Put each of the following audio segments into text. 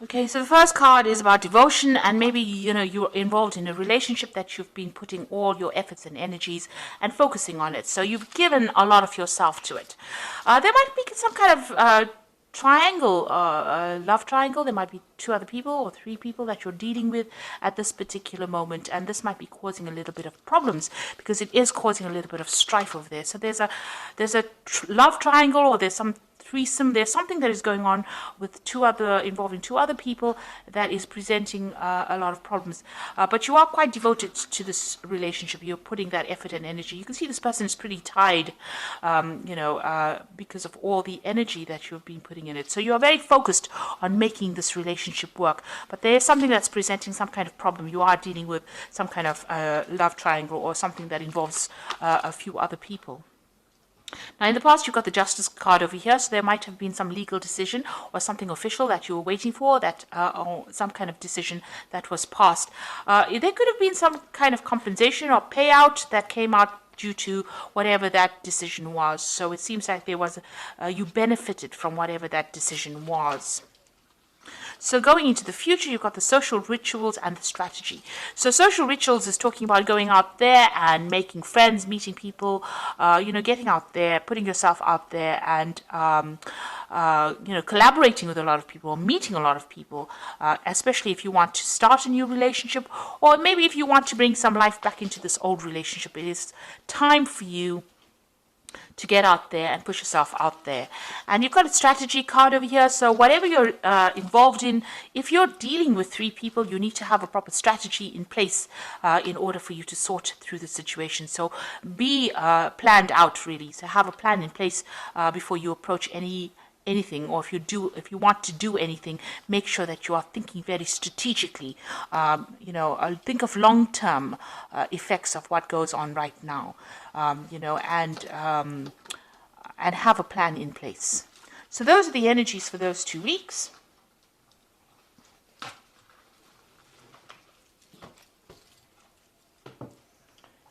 Okay, so the first card is about devotion, and maybe you're involved in a relationship that you've been putting all your efforts and energies and focusing on it. So you've given a lot of yourself to it. There might be some kind of triangle, love triangle. There might be two other people or three people that you're dealing with at this particular moment, and this might be causing a little bit of problems because it is causing a little bit of strife over there. So there's a love triangle, or there's some threesome. There's something that is going on with involving two other people that is presenting a lot of problems. But you are quite devoted to this relationship. You're putting that effort and energy. You can see this person is pretty tied, because of all the energy that you've been putting in it. So you are very focused on making this relationship work. But there is something that's presenting some kind of problem. You are dealing with some kind of love triangle or something that involves a few other people. Now, in the past, you've got the Justice card over here, so there might have been some legal decision or something official that you were waiting for, or some kind of decision that was passed. There could have been some kind of compensation or payout that came out due to whatever that decision was. So it seems like you benefited from whatever that decision was. So going into the future, you've got the social rituals and the strategy. So social rituals is talking about going out there and making friends, meeting people, getting out there, putting yourself out there, and collaborating with a lot of people, or meeting a lot of people, especially if you want to start a new relationship, or maybe if you want to bring some life back into this old relationship. It is time for you to get out there and push yourself out there. And you've got a strategy card over here. So whatever you're involved in, if you're dealing with three people, you need to have a proper strategy in place in order for you to sort through the situation. So be planned out, really. So have a plan in place before you approach anything, or if you want to do anything, make sure that you are thinking very strategically. Think of long-term effects of what goes on right now, and have a plan in place. So those are the energies for those 2 weeks.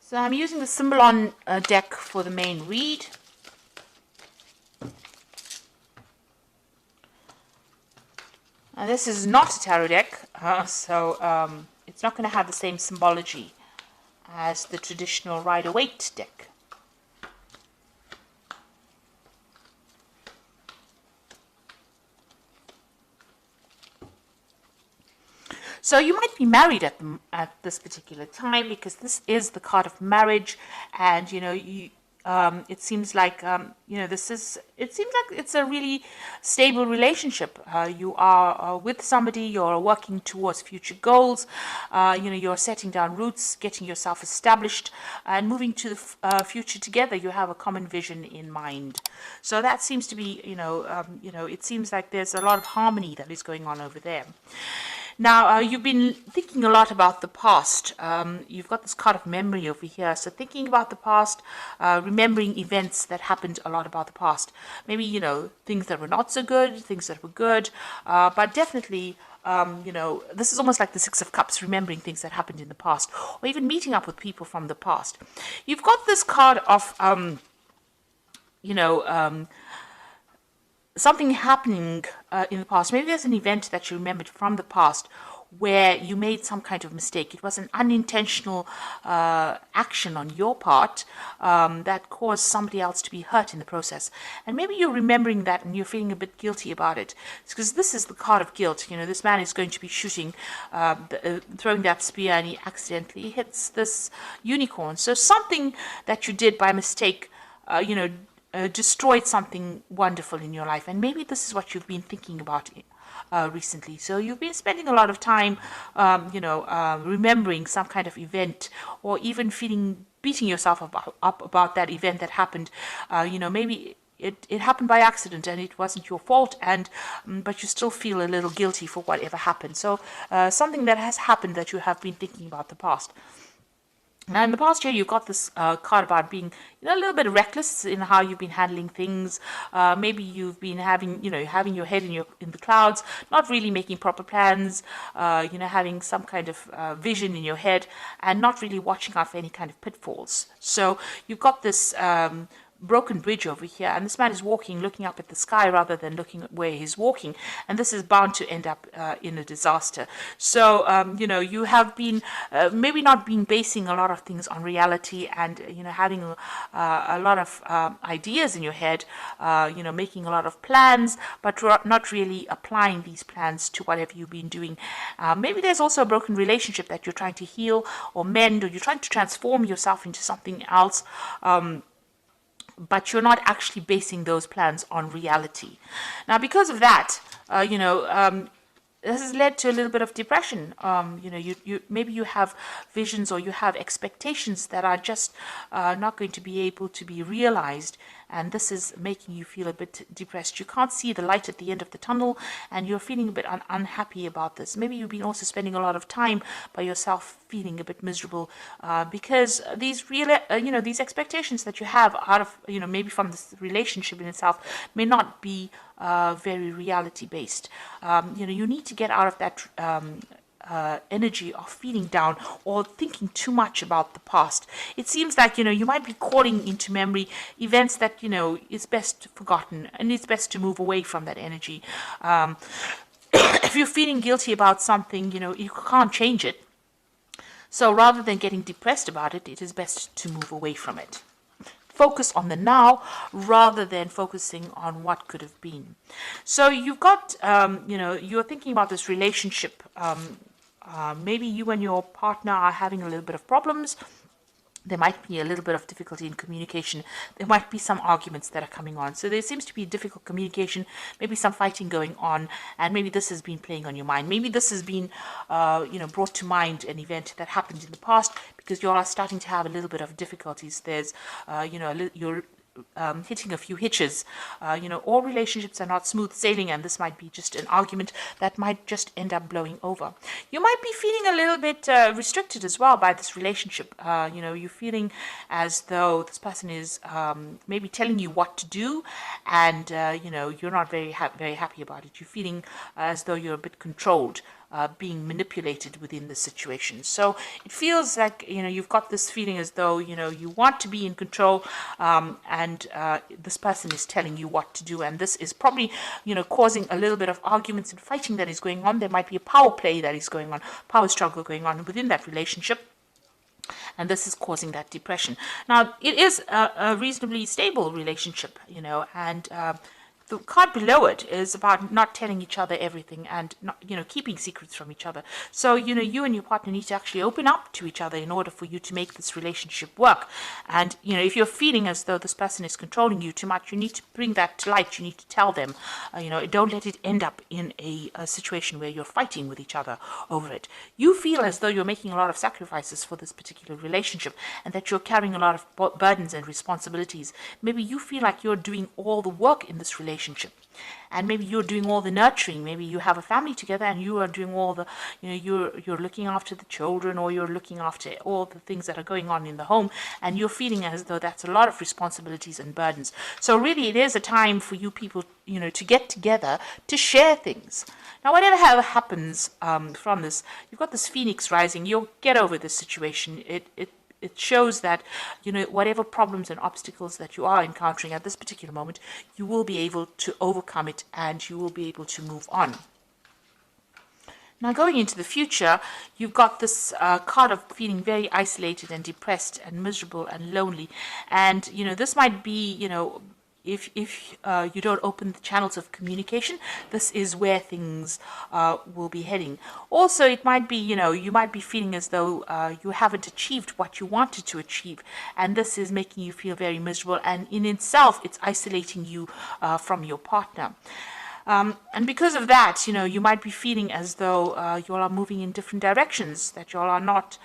So I'm using the Symbolon deck for the main read. And this is not a tarot deck, so it's not going to have the same symbology as the traditional Rider-Waite deck. So you might be married at this particular time, because this is the card of marriage, and it seems like it's a really stable relationship. You are with somebody, you're working towards future goals, you're setting down roots, getting yourself established, and moving to the future together. You have a common vision in mind. So that seems to be, it seems like there's a lot of harmony that is going on over there. Now, you've been thinking a lot about the past. You've got this card of memory over here. So thinking about the past, remembering events that happened a lot about the past. Maybe, things that were not so good, things that were good. But definitely, this is almost like the Six of Cups, remembering things that happened in the past. Or even meeting up with people from the past. You've got this card of, something happening in the past. Maybe there's an event that you remembered from the past where you made some kind of mistake. It was an unintentional action on your part that caused somebody else to be hurt in the process. And maybe you're remembering that and you're feeling a bit guilty about it. It's because this is the card of guilt. This man is going to be shooting, throwing that spear, and he accidentally hits this unicorn. So something that you did by mistake, destroyed something wonderful in your life. And maybe this is what you've been thinking about recently. So you've been spending a lot of time, remembering some kind of event, or even beating yourself up about that event that happened. Maybe it happened by accident and it wasn't your fault, but you still feel a little guilty for whatever happened. So something that has happened that you have been thinking about the past. Now, in the past year, you've got this card about being, a little bit reckless in how you've been handling things. Maybe you've been having your head in the clouds, not really making proper plans. Having some kind of vision in your head, and not really watching out for any kind of pitfalls. So you've got this broken bridge over here, and this man is walking, looking up at the sky rather than looking at where he's walking, and this is bound to end up in a disaster. So you have been maybe not been basing a lot of things on reality, and having a lot of ideas in your head, making a lot of plans, but not really applying these plans to whatever you've been doing. Maybe there's also a broken relationship that you're trying to heal or mend, or you're trying to transform yourself into something else. But you're not actually basing those plans on reality. Now, because of that, this has led to a little bit of depression. You maybe you have visions or you have expectations that are just not going to be able to be realized, and this is making you feel a bit depressed. You can't see the light at the end of the tunnel, and you're feeling a bit unhappy about this. Maybe you've been also spending a lot of time by yourself, feeling a bit miserable because these these expectations that you have out of maybe from this relationship in itself may not be very reality based. You need to get out of that energy of feeling down or thinking too much about the past. It seems like you might be calling into memory events that it's best forgotten, and it's best to move away from that energy. If you're feeling guilty about something, you can't change it. So rather than getting depressed about it, it is best to move away from it. Focus on the now rather than focusing on what could have been. So you've got, you're thinking about this relationship. Maybe you and your partner are having a little bit of problems. There might be a little bit of difficulty in communication. There might be some arguments that are coming on. So there seems to be difficult communication, maybe some fighting going on, and maybe this has been playing on your mind. Maybe this has been, brought to mind an event that happened in the past, because you all are starting to have a little bit of difficulties. There's, you're hitting a few hitches. All relationships are not smooth sailing, and this might be just an argument that might just end up blowing over. You might be feeling a little bit restricted as well by this relationship. You're feeling as though this person is maybe telling you what to do, and you're not very happy about it. You're feeling as though you're a bit controlled. Being manipulated within the situation. So it feels like you've got this feeling as though you want to be in control, and this person is telling you what to do, and this is probably causing a little bit of arguments and fighting that is going on. There might be a power play that is going on, power struggle going on within that relationship, and this is causing that depression. Now, it is a reasonably stable relationship, and the card below it is about not telling each other everything and not, keeping secrets from each other. So, you and your partner need to actually open up to each other in order for you to make this relationship work. And, if you're feeling as though this person is controlling you too much, you need to bring that to light. You need to tell them, don't let it end up in a situation where you're fighting with each other over it. You feel as though you're making a lot of sacrifices for this particular relationship, and that you're carrying a lot of burdens and responsibilities. Maybe you feel like you're doing all the work in this relationship, and maybe you're doing all the nurturing. Maybe you have a family together and you are doing all the, you're looking after the children, or you're looking after all the things that are going on in the home, and you're feeling as though that's a lot of responsibilities and burdens. So really it is a time for you people, to get together to share things. Now, whatever happens from this, you've got this phoenix rising. You'll get over this situation. It shows that, whatever problems and obstacles that you are encountering at this particular moment, you will be able to overcome it, and you will be able to move on. Now, going into the future, you've got this card of feeling very isolated and depressed and miserable and lonely. And, this might be, if you don't open the channels of communication, this is where things will be heading. Also, it might be, you might be feeling as though you haven't achieved what you wanted to achieve, and this is making you feel very miserable, and in itself, it's isolating you from your partner. And because of that, you might be feeling as though you all are moving in different directions, that you all are not,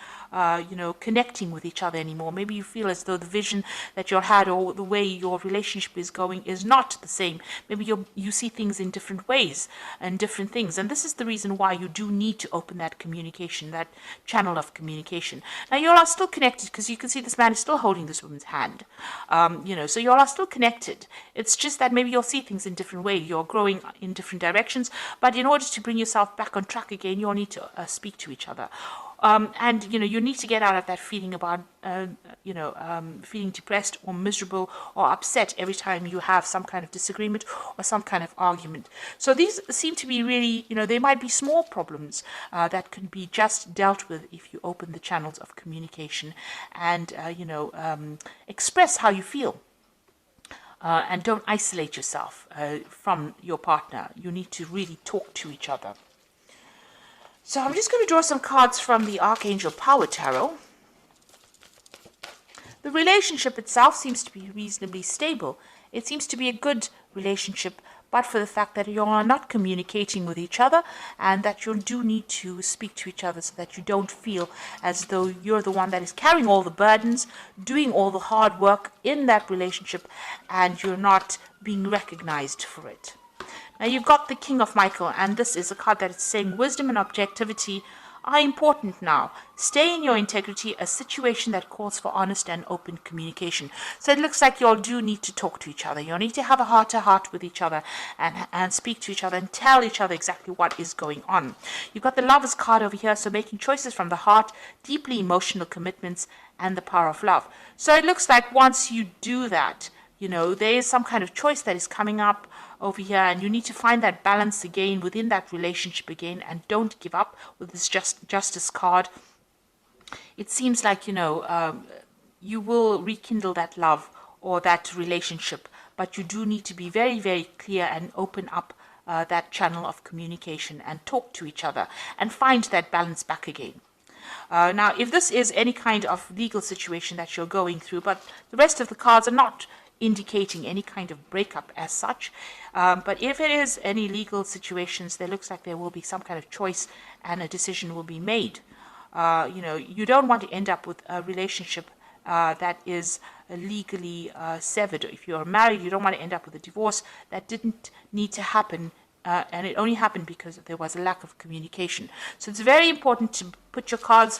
connecting with each other anymore. Maybe you feel as though the vision that you all had, or the way your relationship is going, is not the same. Maybe you see things in different ways and different things. And this is the reason why you do need to open that communication, that channel of communication. Now, you all are still connected, because you can see this man is still holding this woman's hand. So you all are still connected. It's just that maybe you'll see things in different ways. You're growing in different directions, but in order to bring yourself back on track again, you'll need to speak to each other. And you need to get out of that feeling about feeling depressed or miserable or upset every time you have some kind of disagreement or some kind of argument. So these seem to be really, they might be small problems that can be just dealt with if you open the channels of communication and express how you feel. And don't isolate yourself from your partner. You need to really talk to each other. So I'm just going to draw some cards from the Archangel Power Tarot. The relationship itself seems to be reasonably stable. It seems to be a good relationship, but for the fact that you are not communicating with each other and that you do need to speak to each other so that you don't feel as though you're the one that is carrying all the burdens, doing all the hard work in that relationship, and you're not being recognized for it. Now you've got the King of Michael, and this is a card that is saying wisdom and objectivity are important now. Stay in your integrity, a situation that calls for honest and open communication. So it looks like you all do need to talk to each other. You need to have a heart-to-heart with each other and speak to each other and tell each other exactly what is going on. You've got the Lovers card over here, so making choices from the heart, deeply emotional commitments, and the power of love. So it looks like once you do that, there is some kind of choice that is coming up over here, and you need to find that balance again within that relationship again, and don't give up with this Justice card. It seems like, you will rekindle that love or that relationship, but you do need to be very, very clear and open up that channel of communication and talk to each other and find that balance back again. Now, if this is any kind of legal situation that you're going through, but the rest of the cards are not indicating any kind of breakup as such. But if it is any legal situations, there looks like there will be some kind of choice and a decision will be made. You don't want to end up with a relationship that is legally severed. If you're married, you don't want to end up with a divorce that didn't need to happen. And it only happened because there was a lack of communication. So it's very important to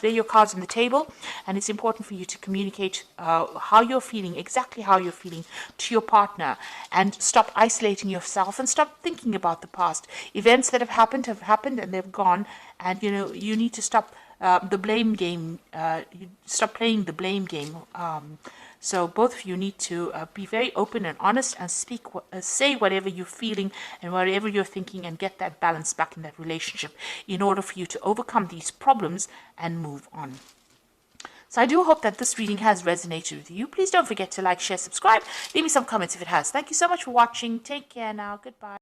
lay your cards on the table, and it's important for you to communicate how you're feeling, exactly how you're feeling to your partner, and stop isolating yourself and stop thinking about the past. Events that have happened and they've gone, and you need to stop the blame game. Stop playing the blame game. So both of you need to be very open and honest and say whatever you're feeling and whatever you're thinking, and get that balance back in that relationship in order for you to overcome these problems and move on. So I do hope that this reading has resonated with you. Please don't forget to like, share, subscribe. Leave me some comments if it has. Thank you so much for watching. Take care now. Goodbye.